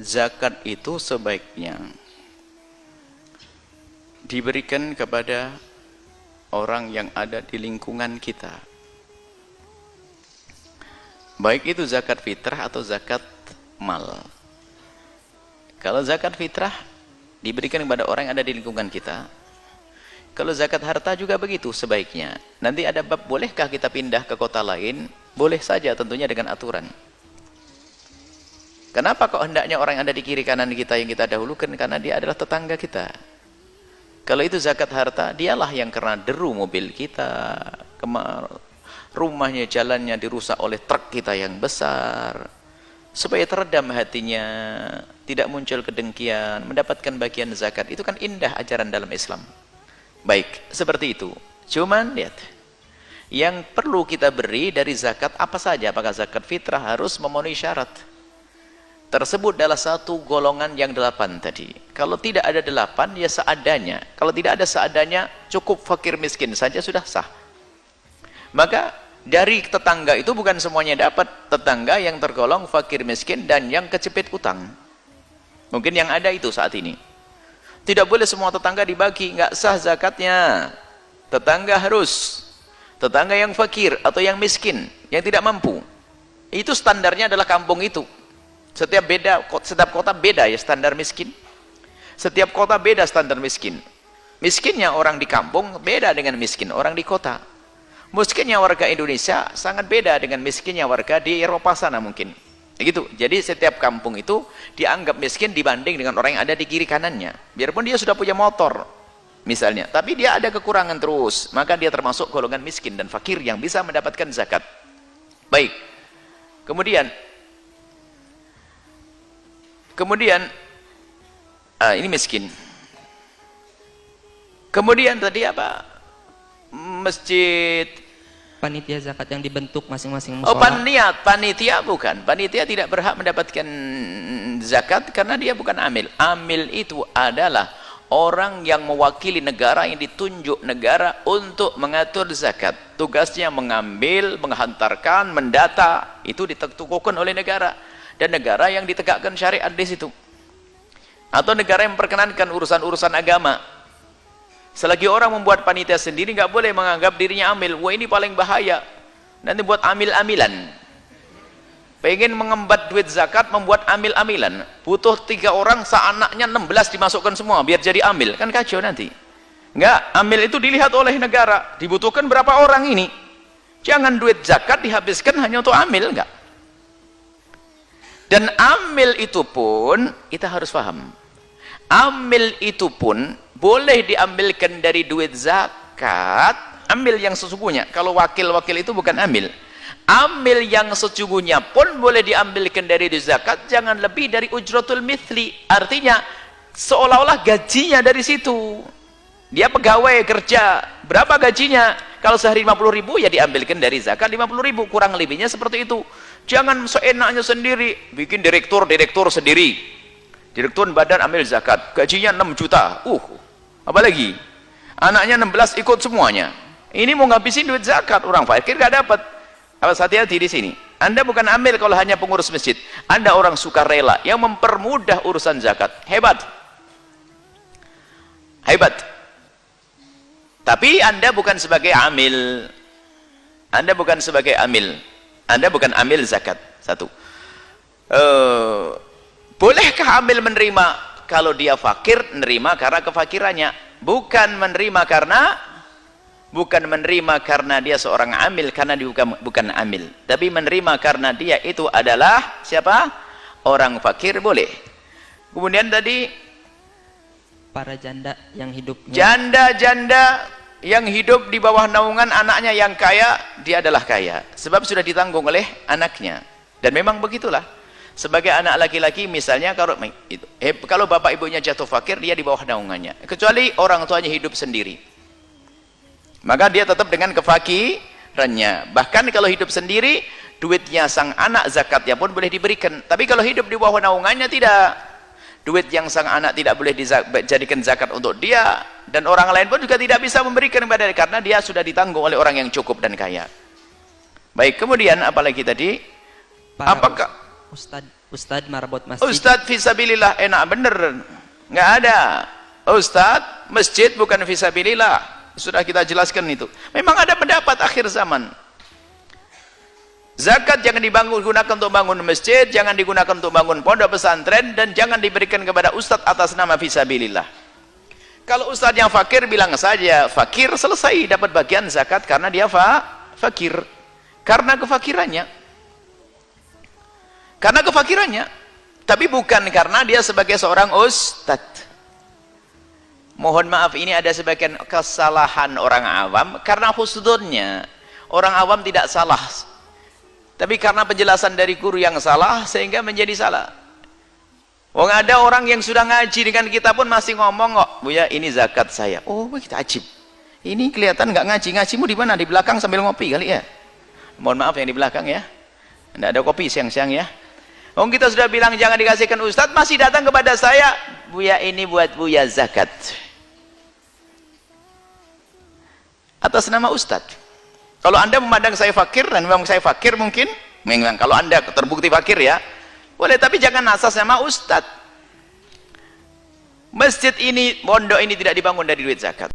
zakat itu sebaiknya diberikan kepada orang yang ada di lingkungan kita, baik itu zakat fitrah atau zakat mal. Kalau zakat fitrah diberikan kepada orang yang ada di lingkungan kita. Kalau zakat harta juga begitu sebaiknya. Nanti ada bab, bolehkah kita pindah ke kota lain? Boleh saja, tentunya dengan aturan. Kenapa kok hendaknya orang yang ada di kiri kanan kita yang kita dahulukan? Karena dia adalah tetangga kita. Kalau itu zakat harta, dialah yang kena deru mobil kita, rumahnya, jalannya dirusak oleh truk kita yang besar. Supaya teredam hatinya, tidak muncul kedengkian, mendapatkan bagian zakat. Itu kan indah ajaran dalam Islam. Baik, seperti itu. Cuman lihat, yang perlu kita beri dari zakat apa saja? Apakah zakat fitrah harus memenuhi syarat? Tersebut adalah satu golongan yang 8 tadi. Kalau tidak ada 8, ya seadanya. Kalau tidak ada seadanya, cukup fakir miskin saja sudah sah. Maka dari tetangga itu bukan semuanya dapat. Tetangga yang tergolong fakir miskin dan yang kecepit utang. Mungkin yang ada itu saat ini. Tidak boleh semua tetangga dibagi, nggak sah zakatnya. Tetangga harus. Tetangga yang fakir atau yang miskin, yang tidak mampu. Itu standarnya adalah kampung itu. Setiap kota beda ya standar miskin. Setiap kota beda standar miskin. Miskinnya orang di kampung beda dengan miskin orang di kota. Miskinnya warga Indonesia sangat beda dengan miskinnya warga di Eropa sana mungkin. Begitu. Jadi setiap kampung itu dianggap miskin dibanding dengan orang yang ada di kiri kanannya. Biarpun dia sudah punya motor misalnya, tapi dia ada kekurangan terus, maka dia termasuk golongan miskin dan fakir yang bisa mendapatkan zakat. Baik. Kemudian ini miskin. Kemudian tadi apa? Masjid, panitia zakat yang dibentuk masing-masing musola. musola. Panitia bukan. Panitia tidak berhak mendapatkan zakat karena dia bukan amil. Amil itu adalah orang yang mewakili negara, yang ditunjuk negara untuk mengatur zakat. Tugasnya mengambil, menghantarkan, mendata. Itu ditentukan oleh negara. Dan negara yang ditegakkan syariat di situ. Atau negara yang memperkenankan urusan-urusan agama. Selagi orang membuat panitia sendiri, nggak boleh menganggap dirinya amil. Wah, ini paling bahaya. Nanti buat amil-amilan. Pengen mengembat duit zakat, membuat amil-amilan. Butuh 3 orang, seanaknya 16 dimasukkan semua, biar jadi amil. Kan kacau nanti. Nggak, amil itu dilihat oleh negara. Dibutuhkan berapa orang ini. Jangan duit zakat dihabiskan hanya untuk amil, nggak. Dan amil itu pun, kita harus paham. Amil itu pun boleh diambilkan dari duit zakat, ambil yang sesungguhnya. Kalau wakil-wakil itu bukan amil. Ambil yang sesungguhnya pun boleh diambilkan dari duit zakat, jangan lebih dari ujratul mithli. Artinya seolah-olah gajinya dari situ. Dia pegawai kerja, berapa gajinya? Kalau sehari 50.000 ya diambilkan dari zakat 50.000, kurang lebihnya seperti itu. Jangan seenaknya sendiri, bikin direktur sendiri. Direktur badan ambil zakat, gajinya 6 juta. Apalagi anaknya 16 ikut semuanya. Ini mau ngabisin duit zakat, orang fakir gak dapat. Awas, hati-hati di sini. Anda bukan amil kalau hanya pengurus masjid. Anda orang sukarela yang mempermudah urusan zakat. Hebat. Hebat. Tapi Anda bukan sebagai amil. Anda bukan sebagai amil. Anda bukan amil zakat. Satu. Bolehkah amil menerima? Kalau dia fakir, menerima karena kefakirannya. Bukan menerima karena dia seorang amil, karena dia bukan amil. Tapi menerima karena dia itu adalah siapa? Orang fakir, boleh. Kemudian tadi para janda yang hidupnya, janda-janda yang hidup di bawah naungan anaknya yang kaya, dia adalah kaya. Sebab sudah ditanggung oleh anaknya. Dan memang begitulah. Sebagai anak laki-laki misalnya, kalau bapak ibunya jatuh fakir, dia di bawah naungannya. Kecuali orang tuanya hidup sendiri. Maka dia tetap dengan kefakirannya. Bahkan kalau hidup sendiri, duitnya sang anak zakatnya pun boleh diberikan. Tapi kalau hidup di bawah naungannya tidak. Duit yang sang anak tidak boleh dijadikan zakat untuk dia. Dan orang lain pun juga tidak bisa memberikan kepada dia. Karena dia sudah ditanggung oleh orang yang cukup dan kaya. Baik, kemudian apalagi tadi? Apakah Ustadz marabot masjid. Ustadz fisabilillah, enak bener. Nggak ada. Ustadz, masjid bukan fisabilillah. Sudah kita jelaskan itu. Memang ada pendapat akhir zaman. Zakat jangan digunakan untuk bangun masjid, jangan digunakan untuk bangun pondok pesantren, dan jangan diberikan kepada ustadz atas nama fisabilillah. Kalau ustadz yang fakir, bilang saja fakir, selesai, dapat bagian zakat karena dia fakir. Karena kefakirannya. Karena kefakirannya. Tapi bukan karena dia sebagai seorang ustadz. Mohon maaf, ini ada sebagian kesalahan orang awam karena husnudnya. Orang awam tidak salah, tapi karena penjelasan dari guru yang salah sehingga menjadi salah. Wong ada orang yang sudah ngaji dengan kita pun masih ngomong kok, Buya ini zakat saya. Oh kita ajib. Ini kelihatan nggak ngaji. Ngajimu di mana? Di belakang sambil ngopi kali ya. Mohon maaf yang di belakang ya. Tidak ada kopi siang-siang ya. Wong kita sudah bilang jangan dikasihkan ustadz, masih datang kepada saya. Buya ini buat Buya zakat. Atas nama ustadz. Kalau anda memandang saya fakir, dan memang saya fakir mungkin, memang kalau anda terbukti fakir ya, boleh, tapi jangan asas nama ustadz. Masjid ini, pondok ini tidak dibangun dari duit zakat.